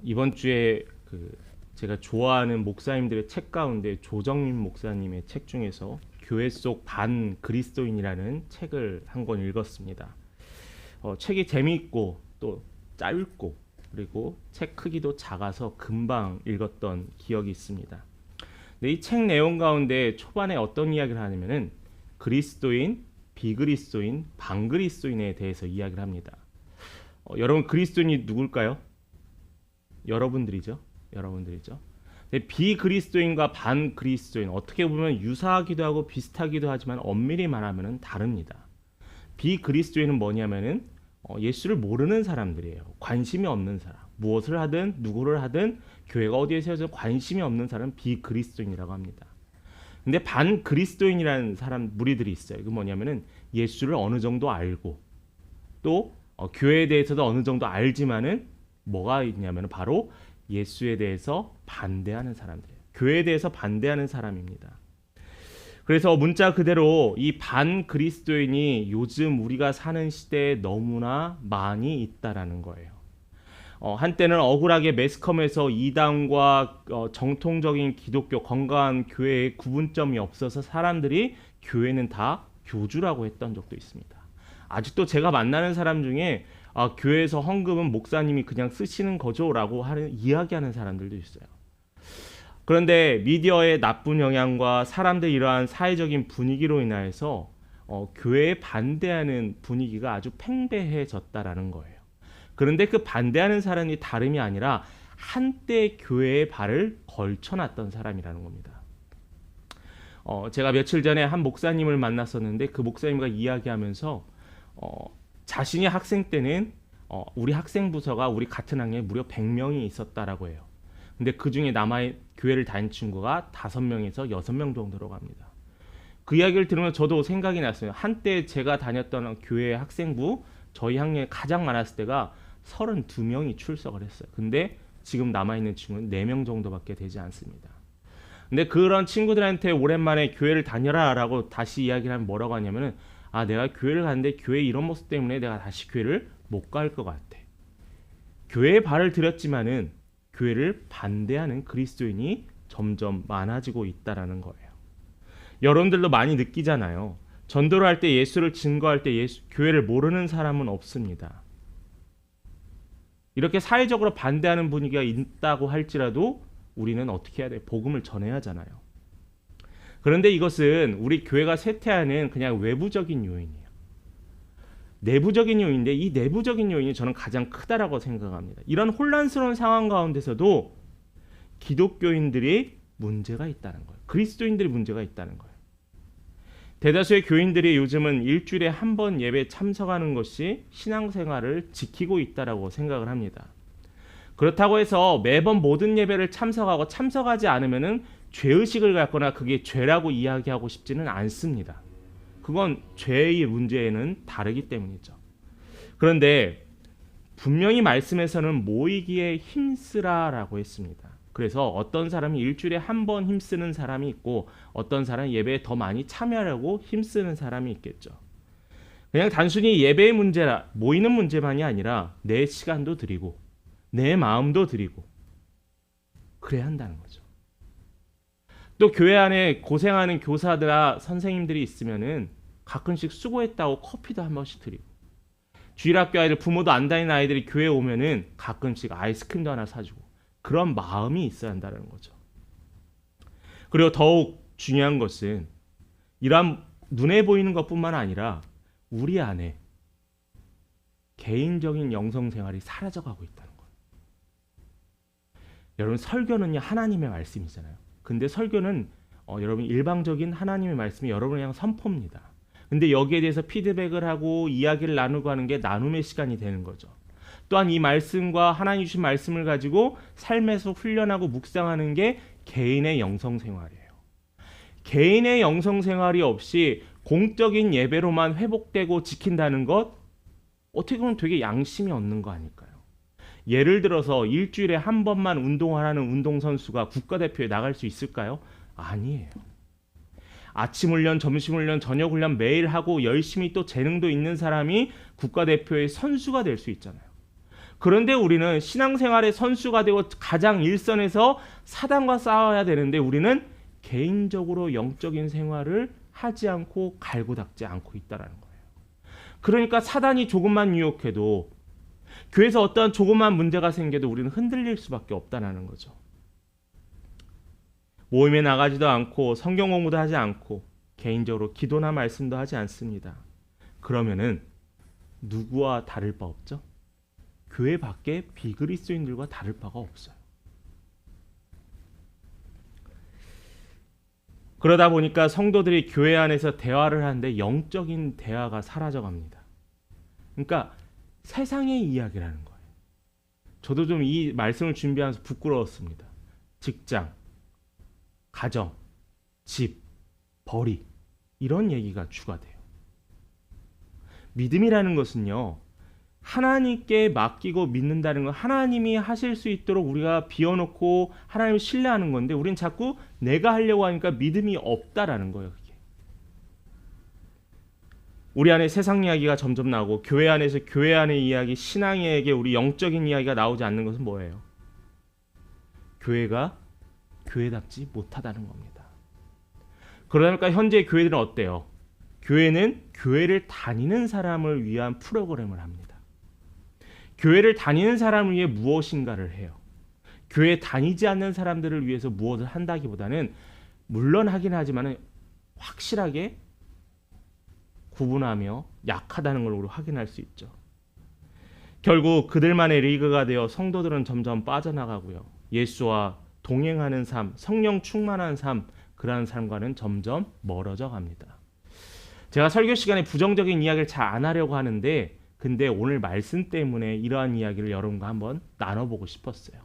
이번 주에 제가 좋아하는 목사님들의 책 가운데 조정민 목사님의 책 중에서 교회 속 반 그리스도인이라는 책을 한 권 읽었습니다. 책이 재미있고 또 짧고 그리고 책 크기도 작아서 금방 읽었던 기억이 있습니다. 근데 이 책 내용 가운데 초반에 어떤 이야기를 하냐면은 그리스도인, 비그리스도인, 반그리스도인에 대해서 이야기를 합니다. 여러분 그리스도인이 누굴까요? 여러분들이죠. 여러분들이죠. 근데 비그리스도인과 반그리스도인 어떻게 보면 유사하기도 하고 비슷하기도 하지만 엄밀히 말하면 다릅니다. 비그리스도인은 뭐냐면은 예수를 모르는 사람들이에요. 관심이 없는 사람. 무엇을 하든 누구를 하든 교회가 어디에 세워져 관심이 없는 사람은 비그리스도인이라고 합니다. 근데 반그리스도인이라는 사람 무리들이 있어요. 그 뭐냐면은 예수를 어느 정도 알고 또 교회에 대해서도 어느 정도 알지만은 뭐가 있냐면 바로 예수에 대해서 반대하는 사람들이에요. 교회에 대해서 반대하는 사람입니다. 그래서 문자 그대로 이 반그리스도인이 요즘 우리가 사는 시대에 너무나 많이 있다라는 거예요. 한때는 억울하게 매스컴에서 이단과 정통적인 기독교 건강한 교회의 구분점이 없어서 사람들이 교회는 다 교주라고 했던 적도 있습니다. 아직도 제가 만나는 사람 중에 교회에서 헌금은 목사님이 그냥 쓰시는 거죠라고 이야기하는 사람들도 있어요. 그런데 미디어의 나쁜 영향과 사람들의 이러한 사회적인 분위기로 인하여서 교회에 반대하는 분위기가 아주 팽배해졌다라는 거예요. 그런데 그 반대하는 사람이 다름이 아니라 한때 교회에 발을 걸쳐놨던 사람이라는 겁니다. 제가 며칠 전에 한 목사님을 만났었는데 그 목사님과 이야기하면서 자신이 학생 때는 우리 학생 부서가 우리 같은 학년에 무려 100명이 있었다라고 해요. 근데 그 중에 교회를 다닌 친구가 5명에서 6명 정도로 갑니다. 그 이야기를 들으면 저도 생각이 났어요. 한때 제가 다녔던 교회 학생부 저희 학년에 가장 많았을 때가 32명이 출석을 했어요. 근데 지금 남아있는 친구는 4명 정도밖에 되지 않습니다. 근데 그런 친구들한테 오랜만에 교회를 다녀라 라고 다시 이야기를 하면 뭐라고 하냐면은 내가 교회를 갔는데 교회 이런 모습 때문에 내가 다시 교회를 못 갈 것 같아. 교회에 발을 들였지만은 교회를 반대하는 그리스도인이 점점 많아지고 있다라는 거예요. 여러분들도 많이 느끼잖아요. 전도를 할 때 예수를 증거할 때 교회를 모르는 사람은 없습니다. 이렇게 사회적으로 반대하는 분위기가 있다고 할지라도 우리는 어떻게 해야 돼요? 복음을 전해야 하잖아요. 그런데 이것은 우리 교회가 쇠퇴하는 그냥 외부적인 요인이에요. 내부적인 요인인데 이 내부적인 요인이 저는 가장 크다라고 생각합니다. 이런 혼란스러운 상황 가운데서도 기독교인들이 문제가 있다는 거예요. 그리스도인들이 문제가 있다는 거예요. 대다수의 교인들이 요즘은 일주일에 한 번 예배 참석하는 것이 신앙생활을 지키고 있다라고 생각을 합니다. 그렇다고 해서 매번 모든 예배를 참석하지 않으면은 죄의식을 갖거나 그게 죄라고 이야기하고 싶지는 않습니다. 그건 죄의 문제에는 다르기 때문이죠. 그런데 분명히 말씀에서는 모이기에 힘쓰라라고 했습니다. 그래서 어떤 사람이 일주일에 한 번 힘쓰는 사람이 있고 어떤 사람은 예배에 더 많이 참여하려고 힘쓰는 사람이 있겠죠. 그냥 단순히 예배의 문제라 모이는 문제만이 아니라 내 시간도 드리고 내 마음도 드리고 그래야 한다는 거죠. 또 교회 안에 고생하는 교사들아 선생님들이 있으면은 가끔씩 수고했다고 커피도 한 번씩 드리고 주일학교 아이들 부모도 안 다니는 아이들이 교회에 오면은 가끔씩 아이스크림도 하나 사주고 그런 마음이 있어야 한다는 거죠. 그리고 더욱 중요한 것은 이러한 눈에 보이는 것뿐만 아니라 우리 안에 개인적인 영성생활이 사라져가고 있다는 거예요. 여러분 설교는요 하나님의 말씀이잖아요. 근데 설교는 여러분 일방적인 하나님의 말씀이 여러분을 향한 선포입니다. 근데 여기에 대해서 피드백을 하고 이야기를 나누고 하는 게 나눔의 시간이 되는 거죠. 또한 이 말씀과 하나님 주신 말씀을 가지고 삶에서 훈련하고 묵상하는 게 개인의 영성생활이에요. 개인의 영성생활이 없이 공적인 예배로만 회복되고 지킨다는 것 어떻게 보면 되게 양심이 없는 거 아닐까요? 예를 들어서 일주일에 한 번만 운동하라는 운동선수가 국가대표에 나갈 수 있을까요? 아니에요. 아침 훈련, 점심 훈련, 저녁 훈련 매일 하고 열심히 또 재능도 있는 사람이 국가대표의 선수가 될 수 있잖아요. 그런데 우리는 신앙생활의 선수가 되고 가장 일선에서 사단과 싸워야 되는데 우리는 개인적으로 영적인 생활을 하지 않고 갈고 닦지 않고 있다는 거예요. 그러니까 사단이 조금만 유혹해도 교회에서 어떠한 조그만 문제가 생겨도 우리는 흔들릴 수밖에 없다는 거죠. 모임에 나가지도 않고 성경 공부도 하지 않고 개인적으로 기도나 말씀도 하지 않습니다. 그러면은 누구와 다를 바 없죠? 교회 밖에 비그리스도인들과 다를 바가 없어요. 그러다 보니까 성도들이 교회 안에서 대화를 하는데 영적인 대화가 사라져 갑니다. 그러니까 세상의 이야기라는 거예요. 저도 좀 이 말씀을 준비하면서 부끄러웠습니다. 직장, 가정, 집, 벌이 이런 얘기가 주가 돼요. 믿음이라는 것은요. 하나님께 맡기고 믿는다는 건 하나님이 하실 수 있도록 우리가 비워놓고 하나님을 신뢰하는 건데 우린 자꾸 내가 하려고 하니까 믿음이 없다라는 거예요. 그게. 우리 안에 세상 이야기가 점점 나오고 교회 안에서 교회 안의 이야기, 신앙에게 우리 영적인 이야기가 나오지 않는 것은 뭐예요? 교회가 교회답지 못하다는 겁니다. 그러니까 현재 교회들은 어때요? 교회는 교회를 다니는 사람을 위한 프로그램을 합니다. 교회를 다니는 사람을 위해 무엇인가를 해요. 교회 다니지 않는 사람들을 위해서 무엇을 한다기보다는 물론 하긴 하지만 확실하게 구분하며 약하다는 걸 우리 확인할 수 있죠. 결국 그들만의 리그가 되어 성도들은 점점 빠져나가고요. 예수와 동행하는 삶, 성령 충만한 삶, 그러한 삶과는 점점 멀어져 갑니다. 제가 설교 시간에 부정적인 이야기를 잘 안 하려고 하는데 근데 오늘 말씀 때문에 이러한 이야기를 여러분과 한번 나눠보고 싶었어요.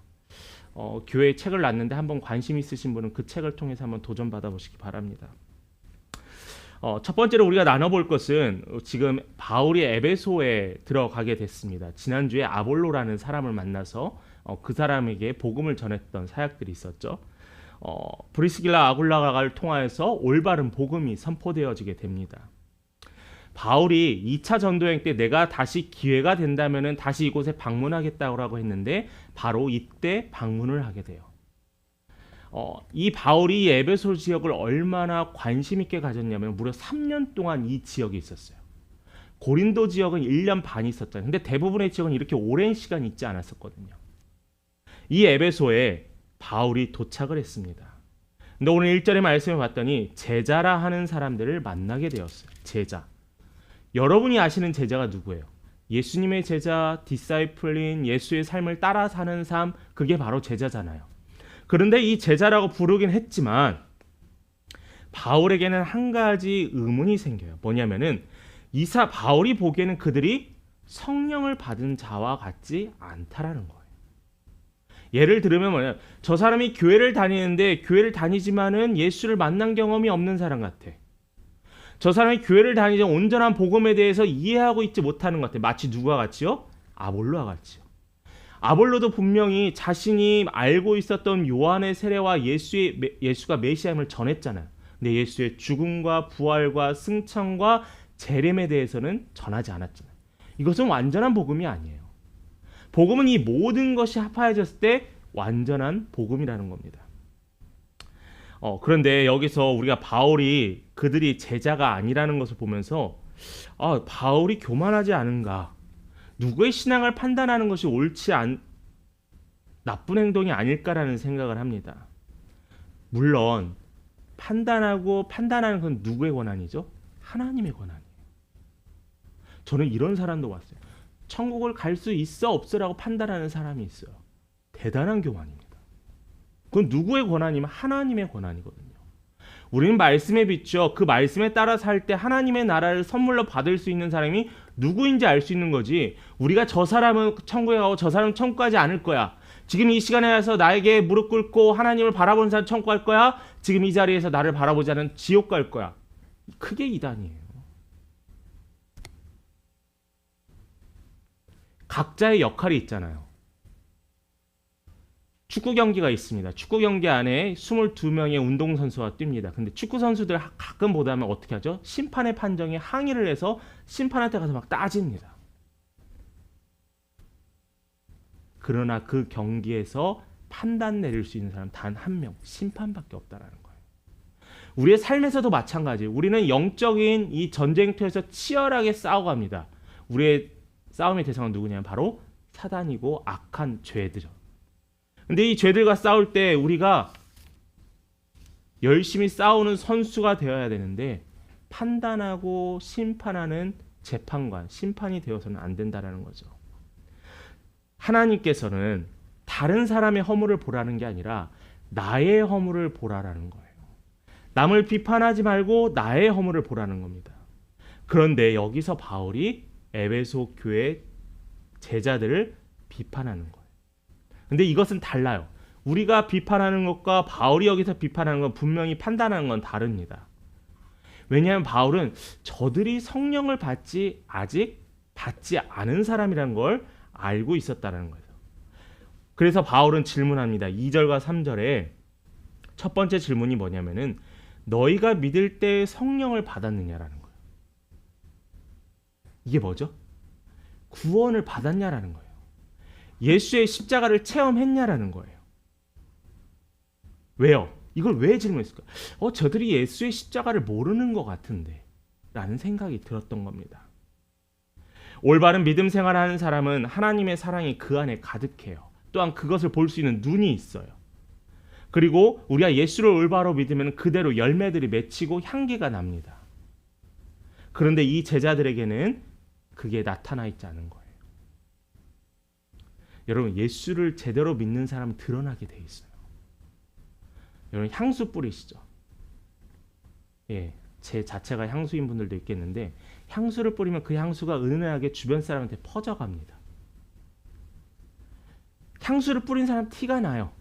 교회에 책을 놨는데 한번 관심 있으신 분은 그 책을 통해서 한번 도전받아 보시기 바랍니다. 첫 번째로 우리가 나눠볼 것은 지금 바울이 에베소에 들어가게 됐습니다. 지난주에 아볼로라는 사람을 만나서 그 사람에게 복음을 전했던 사역들이 있었죠. 브리스길라 아굴라가를 통하여서 올바른 복음이 선포되어지게 됩니다. 바울이 2차 전도여행 때 내가 다시 기회가 된다면 다시 이곳에 방문하겠다고 했는데 바로 이때 방문을 하게 돼요. 이 바울이 에베소 지역을 얼마나 관심 있게 가졌냐면 무려 3년 동안 이 지역에 있었어요. 고린도 지역은 1년 반 있었잖아요. 근데 대부분의 지역은 이렇게 오랜 시간 있지 않았었거든요. 이 에베소에 바울이 도착을 했습니다. 근데 오늘 1절의 말씀을 봤더니 제자라 하는 사람들을 만나게 되었어요. 제자. 여러분이 아시는 제자가 누구예요? 예수님의 제자, 디사이플린, 예수의 삶을 따라 사는 삶, 그게 바로 제자잖아요. 그런데 이 제자라고 부르긴 했지만 바울에게는 한 가지 의문이 생겨요. 뭐냐면은 바울이 보기에는 그들이 성령을 받은 자와 같지 않다라는 거예요. 예를 들면 뭐냐, 저 사람이 교회를 다니는데 교회를 다니지만은 예수를 만난 경험이 없는 사람 같아. 저 사람이 교회를 다니지 온전한 복음에 대해서 이해하고 있지 못하는 것 같아. 마치 누가 같이요? 아볼로와 같이요. 아볼로도 분명히 자신이 알고 있었던 요한의 세례와 예수가 메시아임을 전했잖아요. 근데 예수의 죽음과 부활과 승천과 재림에 대해서는 전하지 않았잖아요. 이것은 완전한 복음이 아니에요. 복음은 이 모든 것이 합하여졌을 때 완전한 복음이라는 겁니다. 그런데 여기서 우리가 바울이 그들이 제자가 아니라는 것을 보면서 바울이 교만하지 않은가, 누구의 신앙을 판단하는 것이 나쁜 행동이 아닐까라는 생각을 합니다. 물론 판단하는 건 누구의 권한이죠? 하나님의 권한이에요. 저는 이런 사람도 봤어요. 천국을 갈 수 있어 없으라고 판단하는 사람이 있어요. 대단한 교만입니다. 그건 누구의 권한이면 하나님의 권한이거든요. 우리는 말씀에 비추어 그 말씀에 따라 살 때 하나님의 나라를 선물로 받을 수 있는 사람이 누구인지 알 수 있는 거지, 우리가 저 사람은 천국에 가고 저 사람은 천국 가지 않을 거야, 지금 이 시간에 와서 나에게 무릎 꿇고 하나님을 바라보는 사람 천국 갈 거야, 지금 이 자리에서 나를 바라보지 않은 지옥 갈 거야, 그게 이단이에요. 각자의 역할이 있잖아요. 축구 경기가 있습니다. 축구 경기 안에 22명의 운동선수가 뜁니다. 근데 축구 선수들 가끔 보다면 어떻게 하죠? 심판의 판정에 항의를 해서 심판한테 가서 막 따집니다. 그러나 그 경기에서 판단 내릴 수 있는 사람 단 한 명, 심판밖에 없다라는 거예요. 우리의 삶에서도 마찬가지예요. 우리는 영적인 이 전쟁터에서 치열하게 싸워갑니다. 우리의 싸움의 대상은 누구냐면 바로 사단이고 악한 죄들이죠. 근데 이 죄들과 싸울 때 우리가 열심히 싸우는 선수가 되어야 되는데 판단하고 심판하는 재판관, 심판이 되어서는 안 된다라는 거죠. 하나님께서는 다른 사람의 허물을 보라는 게 아니라 나의 허물을 보라라는 거예요. 남을 비판하지 말고 나의 허물을 보라는 겁니다. 그런데 여기서 바울이 에베소 교회 제자들을 비판하는 거예요. 근데 이것은 달라요. 우리가 비판하는 것과 바울이 여기서 비판하는 건 분명히 판단하는 건 다릅니다. 왜냐하면 바울은 저들이 성령을 아직 받지 않은 사람이라는 걸 알고 있었다는 거예요. 그래서 바울은 질문합니다. 2절과 3절에 첫 번째 질문이 뭐냐면은 너희가 믿을 때 성령을 받았느냐라는 거예요. 이게 뭐죠? 구원을 받았냐라는 거예요. 예수의 십자가를 체험했냐라는 거예요. 왜요? 이걸 왜 질문했을까? 저들이 예수의 십자가를 모르는 것 같은데 라는 생각이 들었던 겁니다. 올바른 믿음 생활하는 사람은 하나님의 사랑이 그 안에 가득해요. 또한 그것을 볼 수 있는 눈이 있어요. 그리고 우리가 예수를 올바로 믿으면 그대로 열매들이 맺히고 향기가 납니다. 그런데 이 제자들에게는 그게 나타나 있지 않은 거예요. 여러분, 예수를 제대로 믿는 사람은 드러나게 돼 있어요. 여러분, 향수 뿌리시죠? 예, 제 자체가 향수인 분들도 있겠는데 향수를 뿌리면 그 향수가 은은하게 주변 사람한테 퍼져갑니다. 향수를 뿌린 사람 티가 나요.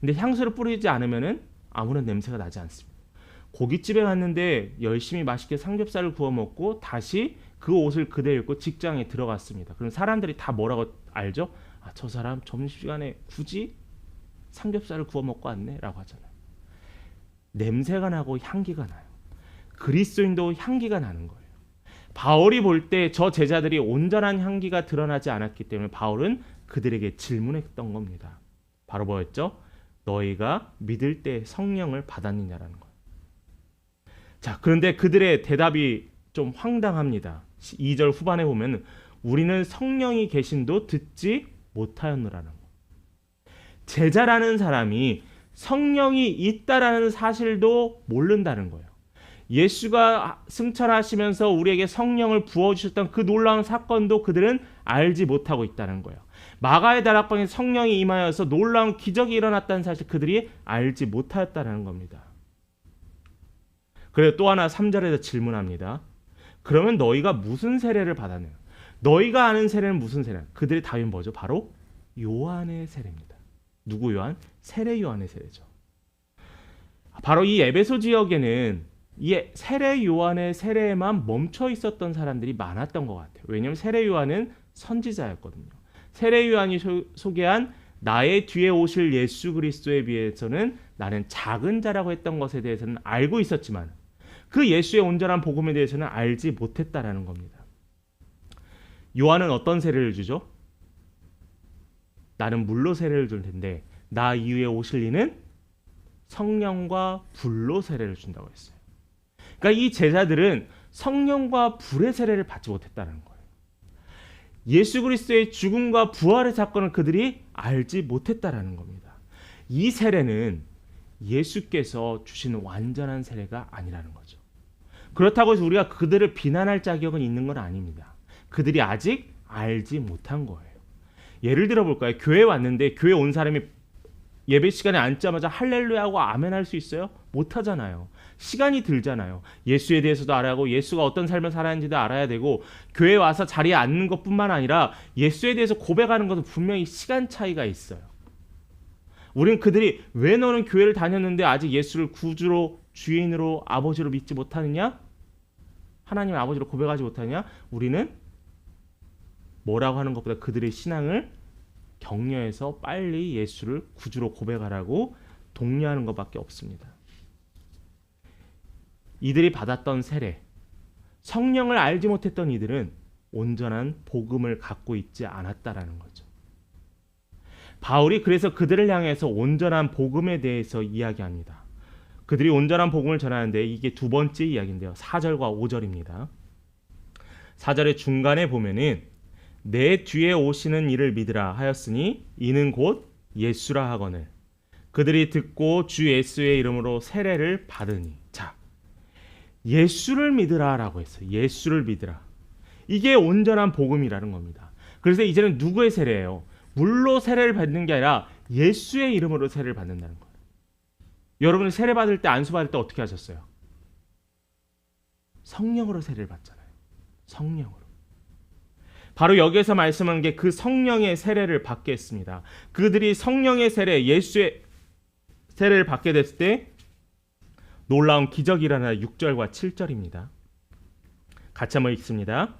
근데 향수를 뿌리지 않으면은 아무런 냄새가 나지 않습니다. 고깃집에 갔는데 열심히 맛있게 삼겹살을 구워 먹고 다시 그 옷을 그대로 입고 직장에 들어갔습니다. 그럼 사람들이 다 뭐라고 알죠? 저 사람 점심시간에 굳이 삼겹살을 구워 먹고 왔네 라고 하잖아요. 냄새가 나고 향기가 나요. 그리스도인도 향기가 나는 거예요. 바울이 볼 때 저 제자들이 온전한 향기가 드러나지 않았기 때문에 바울은 그들에게 질문했던 겁니다. 바로 뭐였죠? 너희가 믿을 때 성령을 받았느냐라는 거예요. 자, 그런데 그들의 대답이 좀 황당합니다. 2절 후반에 보면 우리는 성령이 계신도 듣지 못하였노라는 거예요. 제자라는 사람이 성령이 있다라는 사실도 모른다는 거예요. 예수가 승천하시면서 우리에게 성령을 부어주셨던 그 놀라운 사건도 그들은 알지 못하고 있다는 거예요. 마가의 다락방에 성령이 임하여서 놀라운 기적이 일어났다는 사실 그들이 알지 못하였다는 겁니다. 그리고 또 하나 3절에서 질문합니다. 그러면 너희가 무슨 세례를 받았느냐? 너희가 아는 세례는 무슨 세례냐? 그들의 답이 뭐죠? 바로 요한의 세례입니다. 누구 요한? 세례 요한의 세례죠. 바로 이 에베소 지역에는 이 세례 요한의 세례에만 멈춰 있었던 사람들이 많았던 것 같아요. 왜냐하면 세례 요한은 선지자였거든요. 세례 요한이 소개한 나의 뒤에 오실 예수 그리스도에 비해서는 나는 작은 자라고 했던 것에 대해서는 알고 있었지만 그 예수의 온전한 복음에 대해서는 알지 못했다라는 겁니다. 요한은 어떤 세례를 주죠? 나는 물로 세례를 줄 텐데 나 이후에 오실 이는 성령과 불로 세례를 준다고 했어요. 그러니까 이 제자들은 성령과 불의 세례를 받지 못했다는 거예요. 예수 그리스도의 죽음과 부활의 사건을 그들이 알지 못했다라는 겁니다. 이 세례는 예수께서 주신 완전한 세례가 아니라는 거죠. 그렇다고 해서 우리가 그들을 비난할 자격은 있는 건 아닙니다. 그들이 아직 알지 못한 거예요. 예를 들어 볼까요? 교회에 왔는데 교회 온 사람이 예배 시간에 앉자마자 할렐루야 하고 아멘 할 수 있어요? 못 하잖아요. 시간이 들잖아요. 예수에 대해서도 알아야 하고 예수가 어떤 삶을 살았는지도 알아야 되고 교회에 와서 자리에 앉는 것뿐만 아니라 예수에 대해서 고백하는 것은 분명히 시간 차이가 있어요. 우리는 그들이 왜 너는 교회를 다녔는데 아직 예수를 구주로 주인으로 아버지로 믿지 못하느냐? 하나님의 아버지로 고백하지 못하느냐? 우리는 뭐라고 하는 것보다 그들의 신앙을 격려해서 빨리 예수를 구주로 고백하라고 독려하는 것밖에 없습니다. 이들이 받았던 세례, 성령을 알지 못했던 이들은 온전한 복음을 갖고 있지 않았다라는 거죠. 바울이 그래서 그들을 향해서 온전한 복음에 대해서 이야기합니다. 그들이 온전한 복음을 전하는데 이게 두 번째 이야기인데요. 4절과 5절입니다. 4절의 중간에 보면은 내 뒤에 오시는 이를 믿으라 하였으니 이는 곧 예수라 하거늘 그들이 듣고 주 예수의 이름으로 세례를 받으니. 자, 예수를 믿으라라고 했어요. 예수를 믿으라. 이게 온전한 복음이라는 겁니다. 그래서 이제는 누구의 세례예요? 물로 세례를 받는 게 아니라 예수의 이름으로 세례를 받는다는 거예요. 여러분은 세례 받을 때, 안수 받을 때 어떻게 하셨어요? 성령으로 세례를 받잖아요. 성령으로. 바로 여기에서 말씀한 게 그 성령의 세례를 받게 했습니다. 그들이 성령의 세례, 예수의 세례를 받게 됐을 때 놀라운 기적이 일어나 6절과 7절입니다. 같이 한번 읽습니다.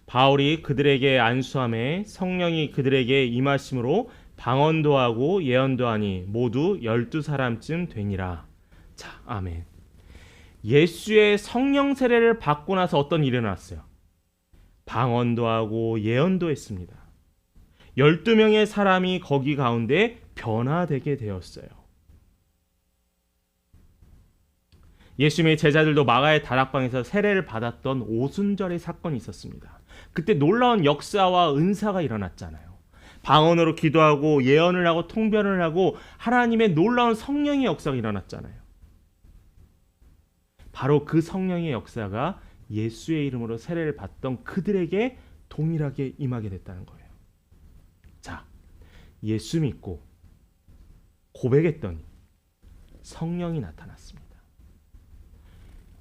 바울이 그들에게 안수함에 성령이 그들에게 임하심으로 방언도 하고 예언도 하니 모두 12사람쯤 되니라. 자, 아멘. 예수의 성령 세례를 받고 나서 어떤 일이 일어났어요? 방언도 하고 예언도 했습니다. 12명의 사람이 거기 가운데 변화되게 되었어요. 예수님의 제자들도 마가의 다락방에서 세례를 받았던 오순절의 사건이 있었습니다. 그때 놀라운 역사와 은사가 일어났잖아요. 방언으로 기도하고 예언을 하고 통변을 하고 하나님의 놀라운 성령의 역사가 일어났잖아요. 바로 그 성령의 역사가 예수의 이름으로 세례를 받던 그들에게 동일하게 임하게 됐다는 거예요. 자, 예수 믿고 고백했더니 성령이 나타났습니다.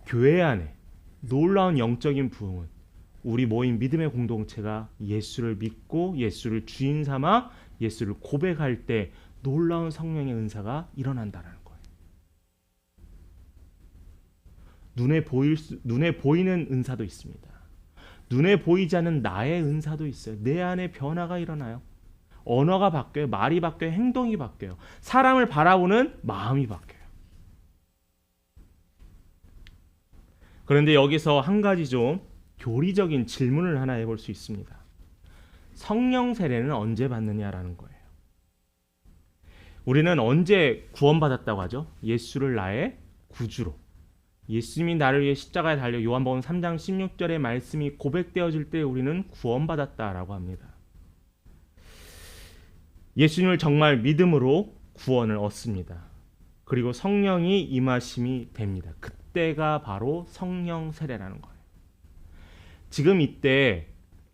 교회 안에 놀라운 영적인 부흥은 우리 모인 믿음의 공동체가 예수를 믿고 예수를 주인 삼아 예수를 고백할 때 놀라운 성령의 은사가 일어난다는 거예요. 눈에 보이는 은사도 있습니다. 눈에 보이지 않는 나의 은사도 있어요. 내 안에 변화가 일어나요. 언어가 바뀌어요. 말이 바뀌어요. 행동이 바뀌어요. 사람을 바라보는 마음이 바뀌어요. 그런데 여기서 한 가지 좀 교리적인 질문을 하나 해볼 수 있습니다. 성령 세례는 언제 받느냐라는 거예요. 우리는 언제 구원받았다고 하죠? 예수를 나의 구주로. 예수님이 나를 위해 십자가에 달려 요한복음 3장 16절의 말씀이 고백되어질 때 우리는 구원받았다라고 합니다. 예수님을 정말 믿음으로 구원을 얻습니다. 그리고 성령이 임하심이 됩니다. 그때가 바로 성령 세례라는 거예요. 지금 이때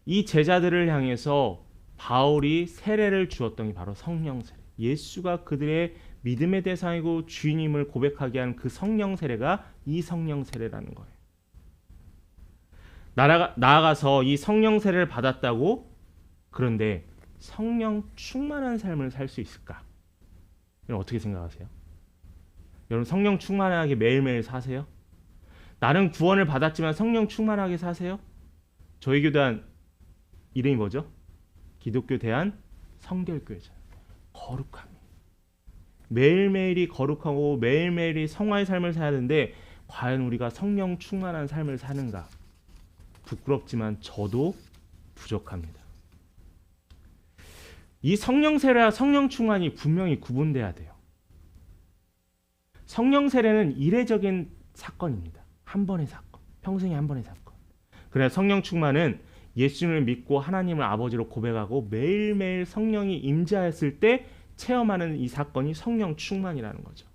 이 제자들을 향해서 바울이 세례를 주었던 게 바로 성령 세례. 예수가 그들의 믿음의 대상이고 주인임을 고백하게 한 그 성령 세례가 이 성령 세례라는 거예요. 나아가서 이 성령 세례를 받았다고 그런데 성령 충만한 삶을 살 수 있을까? 여러분 어떻게 생각하세요? 여러분 성령 충만하게 매일매일 사세요? 나는 구원을 받았지만 성령 충만하게 사세요? 저희 교단 이름이 뭐죠? 기독교 대한 성결교회잖아요. 거룩함이. 매일매일이 거룩하고 매일매일이 성화의 삶을 살아야 되는데 과연 우리가 성령 충만한 삶을 사는가? 부끄럽지만 저도 부족합니다. 이 성령 세례와 성령 충만이 분명히 구분돼야 돼요. 성령 세례는 이례적인 사건입니다. 한 번의 사건. 평생에 한 번의 사건. 그러나 성령 충만은 예수님을 믿고 하나님을 아버지로 고백하고 매일매일 성령이 임재하였을 때 체험하는 이 사건이 성령 충만이라는 거죠.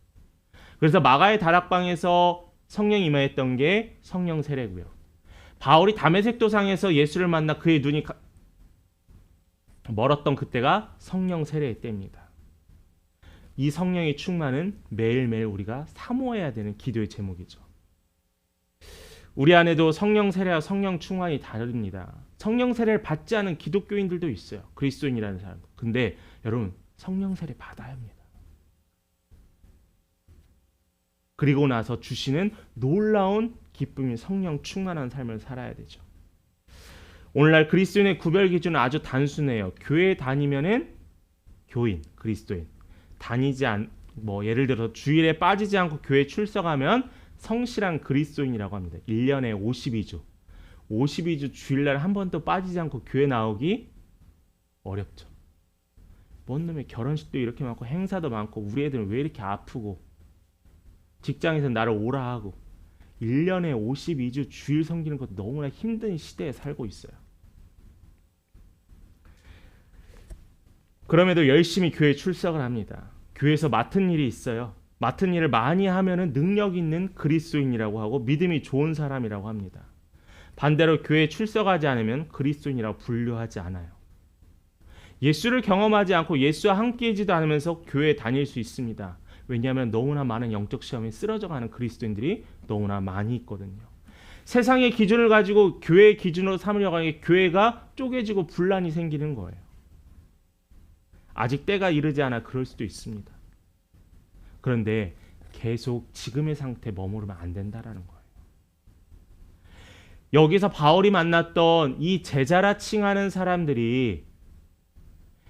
그래서 마가의 다락방에서 성령이 임하였던 게 성령 세례고요. 바울이 다메섹 도상에서 예수를 만나 그의 눈이 멀었던 그때가 성령 세례의 때입니다. 이 성령의 충만은 매일매일 우리가 사모해야 되는 기도의 제목이죠. 우리 안에도 성령 세례와 성령 충만이 다릅니다. 성령 세례를 받지 않은 기독교인들도 있어요. 그리스도인이라는 사람. 근데 여러분 성령 세례 받아야 합니다. 그리고 나서 주시는 놀라운 기쁨이 성령 충만한 삶을 살아야 되죠. 오늘날 그리스도인의 구별 기준은 아주 단순해요. 교회 다니면은 교인, 그리스도인. 다니지 예를 들어서 주일에 빠지지 않고 교회 출석하면 성실한 그리스도인이라고 합니다. 1년에 52주. 52주 주일날 한 번도 빠지지 않고 교회 나오기 어렵죠. 뭔 놈의 결혼식도 이렇게 많고 행사도 많고 우리 애들은 왜 이렇게 아프고 직장에서 나를 오라 하고 1년에 52주 주일 섬기는 것도 너무나 힘든 시대에 살고 있어요. 그럼에도 열심히 교회에 출석을 합니다. 교회에서 맡은 일이 있어요. 맡은 일을 많이 하면은 능력 있는 그리스도인이라고 하고 믿음이 좋은 사람이라고 합니다. 반대로 교회에 출석하지 않으면 그리스도인이라고 분류하지 않아요. 예수를 경험하지 않고 예수와 함께하지도 않으면서 교회에 다닐 수 있습니다. 왜냐하면 너무나 많은 영적 시험에 쓰러져가는 그리스도인들이 너무나 많이 있거든요. 세상의 기준을 가지고 교회의 기준으로 삼으려고 하는 게 교회가 쪼개지고 분란이 생기는 거예요. 아직 때가 이르지 않아 그럴 수도 있습니다. 그런데 계속 지금의 상태에 머무르면 안 된다라는 거예요. 여기서 바울이 만났던 이 제자라 칭하는 사람들이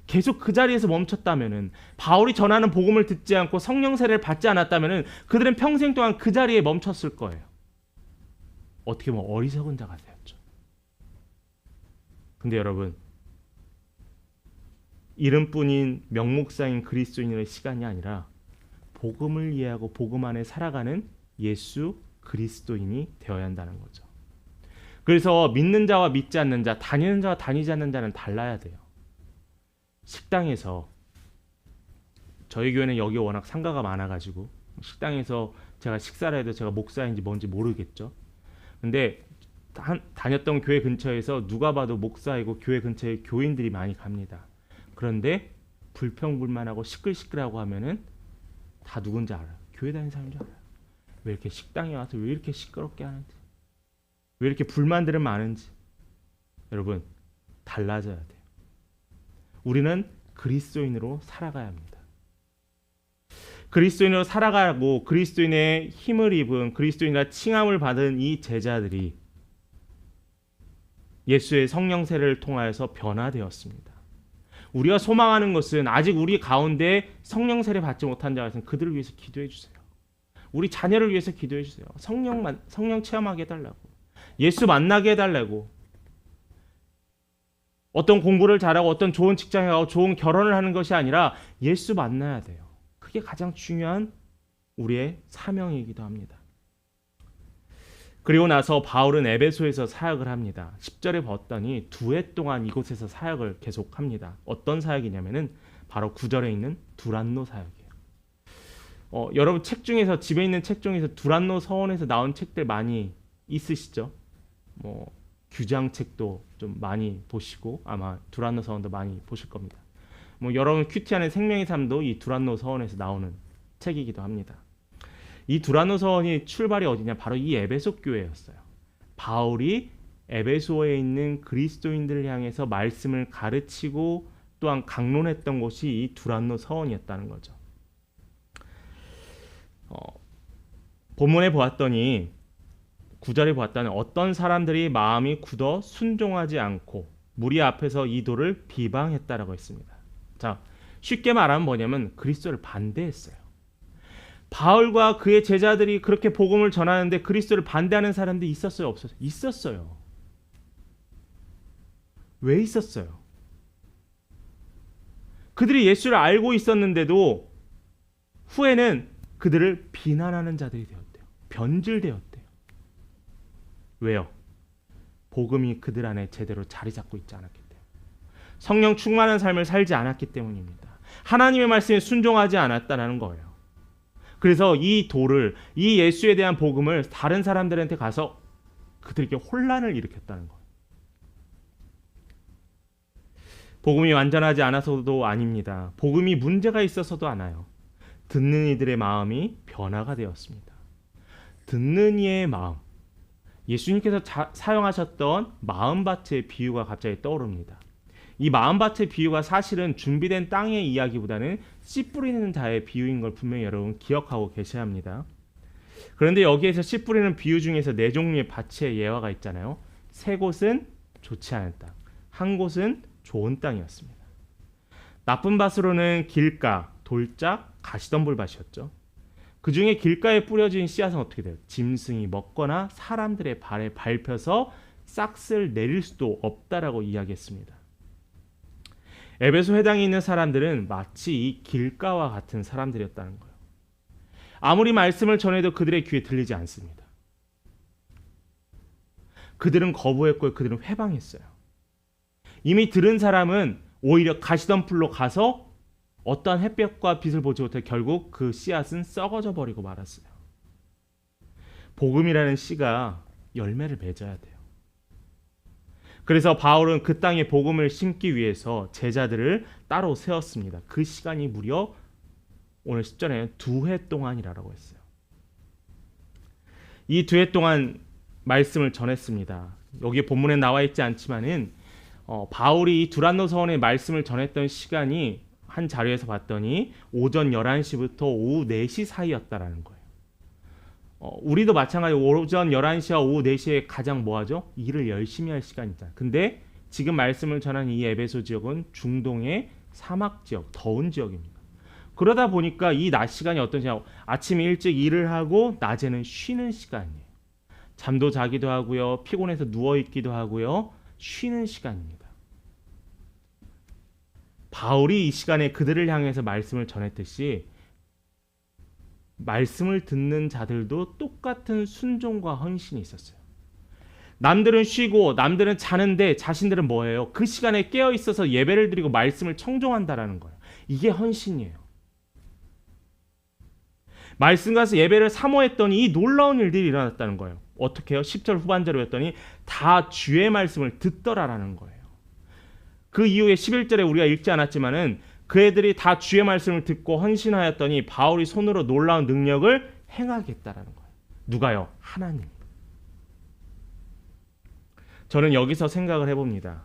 계속 그 자리에서 멈췄다면은, 바울이 전하는 복음을 듣지 않고 성령 세례를 받지 않았다면은 그들은 평생 동안 그 자리에 멈췄을 거예요. 어떻게 보면 어리석은 자가 되었죠. 근데 여러분, 이름뿐인 명목사인 그리스도인의 시간이 아니라 복음을 이해하고 복음 안에 살아가는 예수 그리스도인이 되어야 한다는 거죠. 그래서 믿는 자와 믿지 않는 자, 다니는 자와 다니지 않는 자는 달라야 돼요. 식당에서, 저희 교회는 여기 워낙 상가가 많아가지고 식당에서 제가 식사를 해도 제가 목사인지 뭔지 모르겠죠. 근데 다녔던 교회 근처에서 누가 봐도 목사이고 교회 근처에 교인들이 많이 갑니다. 그런데 불평불만하고 시끌시끌하고 하면은 다 누군지 알아요. 교회 다니는 사람인 줄 알아요. 왜 이렇게 식당에 와서 왜 이렇게 시끄럽게 하는지, 왜 이렇게 불만들은 많은지. 여러분, 달라져야 돼요. 우리는 그리스도인으로 살아가야 합니다. 그리스도인으로 살아가고 그리스도인의 힘을 입은, 그리스도인이라 칭함을 받은 이 제자들이 예수의 성령 세례를 통하여서 변화되었습니다. 우리가 소망하는 것은, 아직 우리 가운데 성령 세례 받지 못한 자가 있으면 그들을 위해서 기도해 주세요. 우리 자녀를 위해서 기도해 주세요. 성령 체험하게 해달라고, 예수 만나게 해달라고. 어떤 공부를 잘하고 어떤 좋은 직장에 가고 좋은 결혼을 하는 것이 아니라 예수 만나야 돼요. 그게 가장 중요한 우리의 사명이기도 합니다. 그리고 나서 바울은 에베소에서 사역을 합니다. 10절에 봤더니 2해 동안 이곳에서 사역을 계속합니다. 어떤 사역이냐면은 바로 9절에 있는 두란노 사역이에요. 여러분 책 중에서, 집에 있는 책 중에서 두란노 서원에서 나온 책들 많이 있으시죠? 규장책도 좀 많이 보시고 아마 두란노 서원도 많이 보실 겁니다. 여러분 큐티하는 생명의 삶도 이 두란노 서원에서 나오는 책이기도 합니다. 이 두란노 서원이 출발이 어디냐? 바로 이 에베소 교회였어요. 바울이 에베소에 있는 그리스도인들을 향해서 말씀을 가르치고 또한 강론했던 곳이 이 두란노 서원이었다는 거죠. 본문에 보았더니 9절에 보았더니 어떤 사람들이 마음이 굳어 순종하지 않고 무리 앞에서 이 도를 비방했다라고 했습니다. 자, 쉽게 말하면 뭐냐면 그리스도를 반대했어요. 바울과 그의 제자들이 그렇게 복음을 전하는데 그리스도를 반대하는 사람들이 있었어요, 없었어요? 있었어요. 왜 있었어요? 그들이 예수를 알고 있었는데도 후에는 그들을 비난하는 자들이 되었대요. 변질되었대요. 왜요? 복음이 그들 안에 제대로 자리 잡고 있지 않았기 때문에, 성령 충만한 삶을 살지 않았기 때문입니다. 하나님의 말씀에 순종하지 않았다는 거예요. 그래서 이 도를, 이 예수에 대한 복음을 다른 사람들한테 가서 그들에게 혼란을 일으켰다는 거예요. 복음이 완전하지 않아서도 아닙니다. 복음이 문제가 있어서도 않아요. 듣는 이들의 마음이 변화가 되었습니다. 듣는 이의 마음, 예수님께서 사용하셨던 마음밭의 비유가 갑자기 떠오릅니다. 이 마음밭의 비유가 사실은 준비된 땅의 이야기보다는 씨 뿌리는 자의 비유인 걸 분명히 여러분 기억하고 계셔야 합니다. 그런데 여기에서 씨 뿌리는 비유 중에서 4종류의 밭의 예화가 있잖아요. 3곳은 좋지 않은 땅, 1곳은 좋은 땅이었습니다. 나쁜 밭으로는 길가, 돌짝, 가시덤불밭이었죠. 그 중에 길가에 뿌려진 씨앗은 어떻게 돼요? 짐승이 먹거나 사람들의 발에 밟혀서 싹을 내릴 수도 없다라고 이야기했습니다. 에베소 회당에 있는 사람들은 마치 이 길가와 같은 사람들이었다는 거예요. 아무리 말씀을 전해도 그들의 귀에 들리지 않습니다. 그들은 거부했고 그들은 회방했어요. 이미 들은 사람은 오히려 가시덤불로 가서 어떠한 햇볕과 빛을 보지 못해 결국 그 씨앗은 썩어져 버리고 말았어요. 복음이라는 씨가 열매를 맺어야 돼요. 그래서 바울은 그 땅에 복음을 심기 위해서 제자들을 따로 세웠습니다. 그 시간이 무려 오늘 10절에는 2해 동안이라고 했어요. 이 2해 동안 말씀을 전했습니다. 여기 본문에 나와 있지 않지만은 바울이 이 두란노 서원의 말씀을 전했던 시간이 한 자료에서 봤더니 오전 11시부터 오후 4시 사이였다라는 거예요. 우리도 마찬가지로 오전 11시와 오후 4시에 가장 뭐하죠? 일을 열심히 할 시간이잖아요. 근데 지금 말씀을 전한 이 에베소 지역은 중동의 사막 지역, 더운 지역입니다. 그러다 보니까 이 낮 시간이 어떤 시간? 아침 일찍 일을 하고 낮에는 쉬는 시간이에요. 잠도 자기도 하고요. 피곤해서 누워있기도 하고요. 쉬는 시간입니다. 바울이 이 시간에 그들을 향해서 말씀을 전했듯이 말씀을 듣는 자들도 똑같은 순종과 헌신이 있었어요. 남들은 쉬고 남들은 자는데 자신들은 뭐예요? 그 시간에 깨어 있어서 예배를 드리고 말씀을 청종한다라는 거예요. 이게 헌신이에요. 말씀 가서 예배를 사모했더니 이 놀라운 일들이 일어났다는 거예요. 어떻게 해요? 10절 후반절로 했더니 다 주의 말씀을 듣더라라는 거예요. 그 이후에 11절에 우리가 읽지 않았지만은 그 애들이 다 주의 말씀을 듣고 헌신하였더니 바울이 손으로 놀라운 능력을 행하겠다라는 거예요. 누가요? 하나님. 저는 여기서 생각을 해봅니다.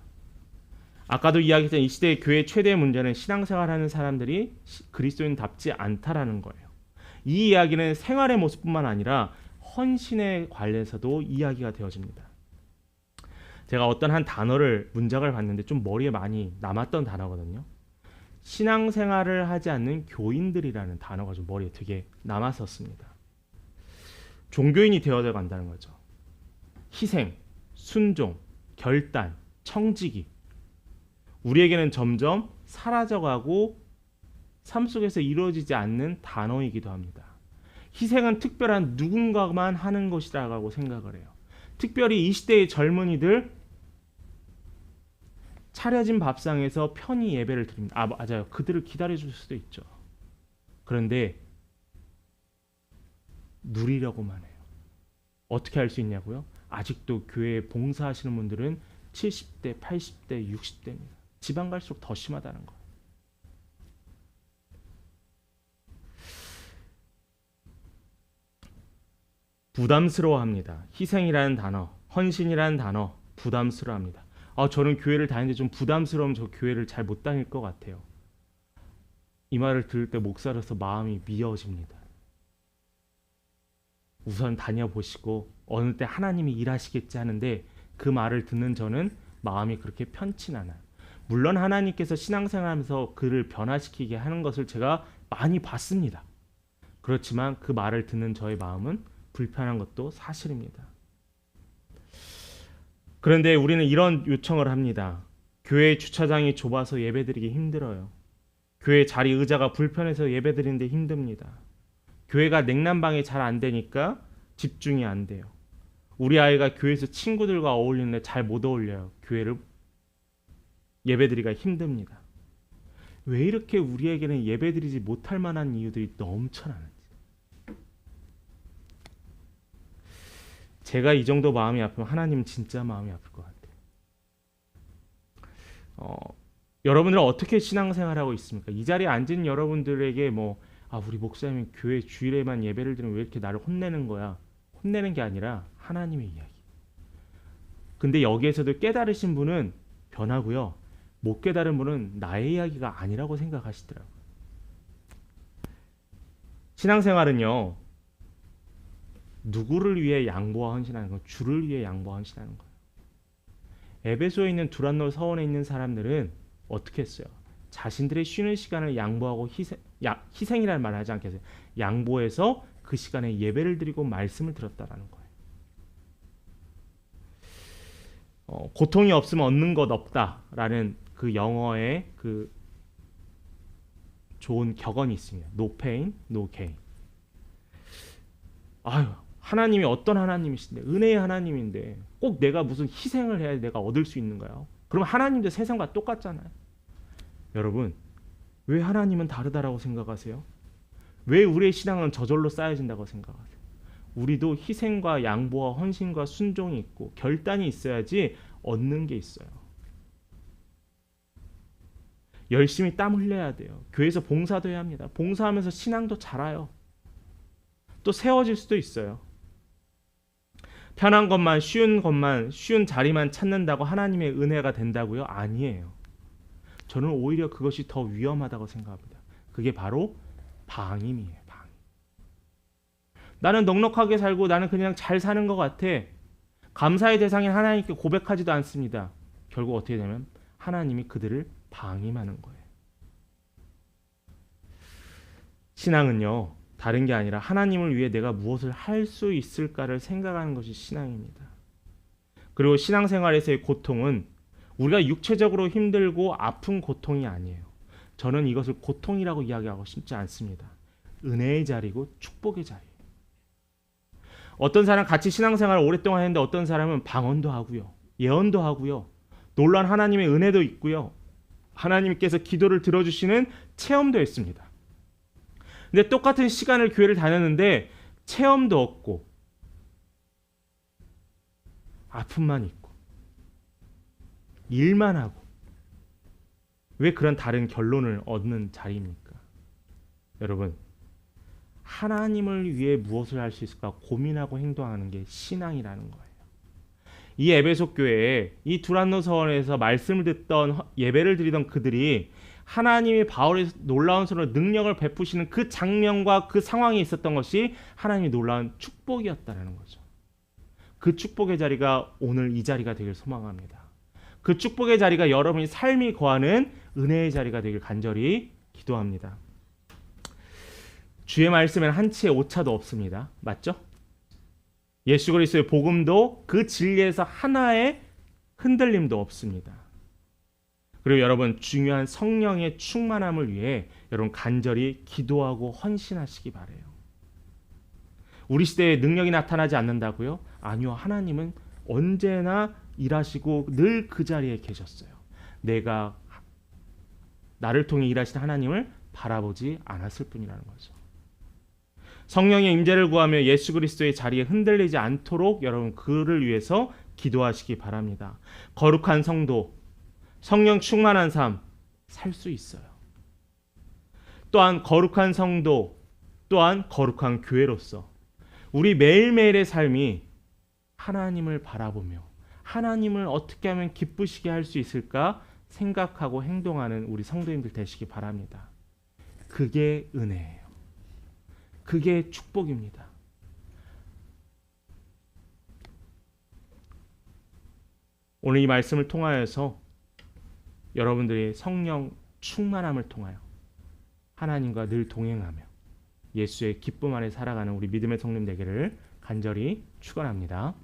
아까도 이야기했던 이 시대의 교회 최대의 문제는 신앙생활하는 사람들이 그리스도인답지 않다라는 거예요. 이 이야기는 생활의 모습뿐만 아니라 헌신에 관련해서도 이야기가 되어집니다. 제가 어떤 한 단어를 문장을 봤는데 좀 머리에 많이 남았던 단어거든요. 신앙생활을 하지 않는 교인들이라는 단어가 좀 머리에 되게 남았었습니다. 종교인이 되어져 간다는 거죠. 희생, 순종, 결단, 청지기. 우리에게는 점점 사라져가고 삶 속에서 이루어지지 않는 단어이기도 합니다. 희생은 특별한 누군가만 하는 것이라고 생각을 해요. 특별히 이 시대의 젊은이들 차려진 밥상에서 편히 예배를 드립니다. 맞아요. 그들을 기다려줄 수도 있죠. 그런데 누리려고만 해요. 어떻게 할 수 있냐고요? 아직도 교회에 봉사하시는 분들은 70대, 80대, 60대입니다. 지방 갈수록 더 심하다는 거예요. 부담스러워합니다. 희생이라는 단어, 헌신이라는 단어 부담스러워합니다. 저는 교회를 다니는데 좀 부담스러우면 저 교회를 잘 못 다닐 것 같아요. 이 말을 들을 때 목사로서 마음이 미어집니다. 우선 다녀보시고 어느 때 하나님이 일하시겠지 하는데 그 말을 듣는 저는 마음이 그렇게 편치 않아요. 물론 하나님께서 신앙생활하면서 그를 변화시키게 하는 것을 제가 많이 봤습니다. 그렇지만 그 말을 듣는 저의 마음은 불편한 것도 사실입니다. 그런데 우리는 이런 요청을 합니다. 교회 주차장이 좁아서 예배드리기 힘들어요. 교회 자리 의자가 불편해서 예배드리는데 힘듭니다. 교회가 냉난방이 잘 안 되니까 집중이 안 돼요. 우리 아이가 교회에서 친구들과 어울리는데 잘 못 어울려요. 교회를 예배드리기가 힘듭니다. 왜 이렇게 우리에게는 예배드리지 못할 만한 이유들이 넘쳐나는지. 제가 이 정도 마음이 아프면 하나님은 진짜 마음이 아플 것 같아요. 여러분들은 어떻게 신앙생활하고 있습니까? 이 자리에 앉은 여러분들에게 우리 목사님은 교회 주일에만 예배를 드리면 왜 이렇게 나를 혼내는 거야? 혼내는 게 아니라 하나님의 이야기. 근데 여기에서도 깨달으신 분은 변하고요. 못 깨달은 분은 나의 이야기가 아니라고 생각하시더라고요. 신앙생활은요. 누구를 위해 양보와 헌신하는 건 주를 위해 양보와 헌신하는 거예요. 에베소에 있는 두란노 서원에 있는 사람들은 어떻게 했어요? 자신들의 쉬는 시간을 양보하고 희생이라는 말을 하지 않겠어요? 양보해서 그 시간에 예배를 드리고 말씀을 들었다라는 거예요. 고통이 없으면 얻는 것 없다라는 그 영어의 그 좋은 격언이 있습니다. No pain, no gain. 아유, 하나님이 어떤 하나님이신데, 은혜의 하나님인데 꼭 내가 무슨 희생을 해야 내가 얻을 수 있는가요? 그럼 하나님도 세상과 똑같잖아요. 여러분, 왜 하나님은 다르다라고 생각하세요? 왜 우리의 신앙은 저절로 쌓여진다고 생각하세요? 우리도 희생과 양보와 헌신과 순종이 있고 결단이 있어야지 얻는 게 있어요. 열심히 땀 흘려야 돼요. 교회에서 봉사도 해야 합니다. 봉사하면서 신앙도 자라요. 또 세워질 수도 있어요. 편한 것만, 쉬운 자리만 찾는다고 하나님의 은혜가 된다고요? 아니에요. 저는 오히려 그것이 더 위험하다고 생각합니다. 그게 바로 방임이에요. 방임. 나는 넉넉하게 살고 나는 그냥 잘 사는 것 같아. 감사의 대상인 하나님께 고백하지도 않습니다. 결국 어떻게 되면 하나님이 그들을 방임하는 거예요. 신앙은요, 다른 게 아니라 하나님을 위해 내가 무엇을 할 수 있을까를 생각하는 것이 신앙입니다. 그리고 신앙생활에서의 고통은 우리가 육체적으로 힘들고 아픈 고통이 아니에요. 저는 이것을 고통이라고 이야기하고 싶지 않습니다. 은혜의 자리고 축복의 자리. 어떤 사람 같이 신앙생활을 오랫동안 했는데 어떤 사람은 방언도 하고요. 예언도 하고요. 놀라운 하나님의 은혜도 있고요. 하나님께서 기도를 들어주시는 체험도 했습니다. 근데 똑같은 시간을 교회를 다녔는데 체험도 없고 아픔만 있고 일만 하고 왜 그런 다른 결론을 얻는 자리입니까? 여러분, 하나님을 위해 무엇을 할 수 있을까 고민하고 행동하는 게 신앙이라는 거예요. 이 에베소 교회에 이 두란노 서원에서 말씀을 듣던 예배를 드리던 그들이 하나님이 바울의 놀라운 손으로 능력을 베푸시는 그 장면과 그 상황이 있었던 것이 하나님의 놀라운 축복이었다는 거죠. 그 축복의 자리가 오늘 이 자리가 되길 소망합니다. 그 축복의 자리가 여러분이 삶이 거하는 은혜의 자리가 되길 간절히 기도합니다. 주의 말씀에는 한치의 오차도 없습니다. 맞죠? 예수 그리스도의 복음도 그 진리에서 하나의 흔들림도 없습니다. 그리고 여러분, 중요한 성령의 충만함을 위해 여러분 간절히 기도하고 헌신하시기 바라요. 우리 시대에 능력이 나타나지 않는다고요? 아니요. 하나님은 언제나 일하시고 늘 그 자리에 계셨어요. 내가 나를 통해 일하신 하나님을 바라보지 않았을 뿐이라는 거죠. 성령의 임재를 구하며 예수 그리스도의 자리에 흔들리지 않도록 여러분 그를 위해서 기도하시기 바랍니다. 거룩한 성도, 성령 충만한 삶 살 수 있어요. 또한 거룩한 성도, 또한 거룩한 교회로서 우리 매일매일의 삶이 하나님을 바라보며 하나님을 어떻게 하면 기쁘시게 할 수 있을까 생각하고 행동하는 우리 성도님들 되시기 바랍니다. 그게 은혜예요. 그게 축복입니다. 오늘 이 말씀을 통하여서 여러분들이 성령 충만함을 통하여 하나님과 늘 동행하며 예수의 기쁨 안에 살아가는 우리 믿음의 성도님 되기를 간절히 축원합니다.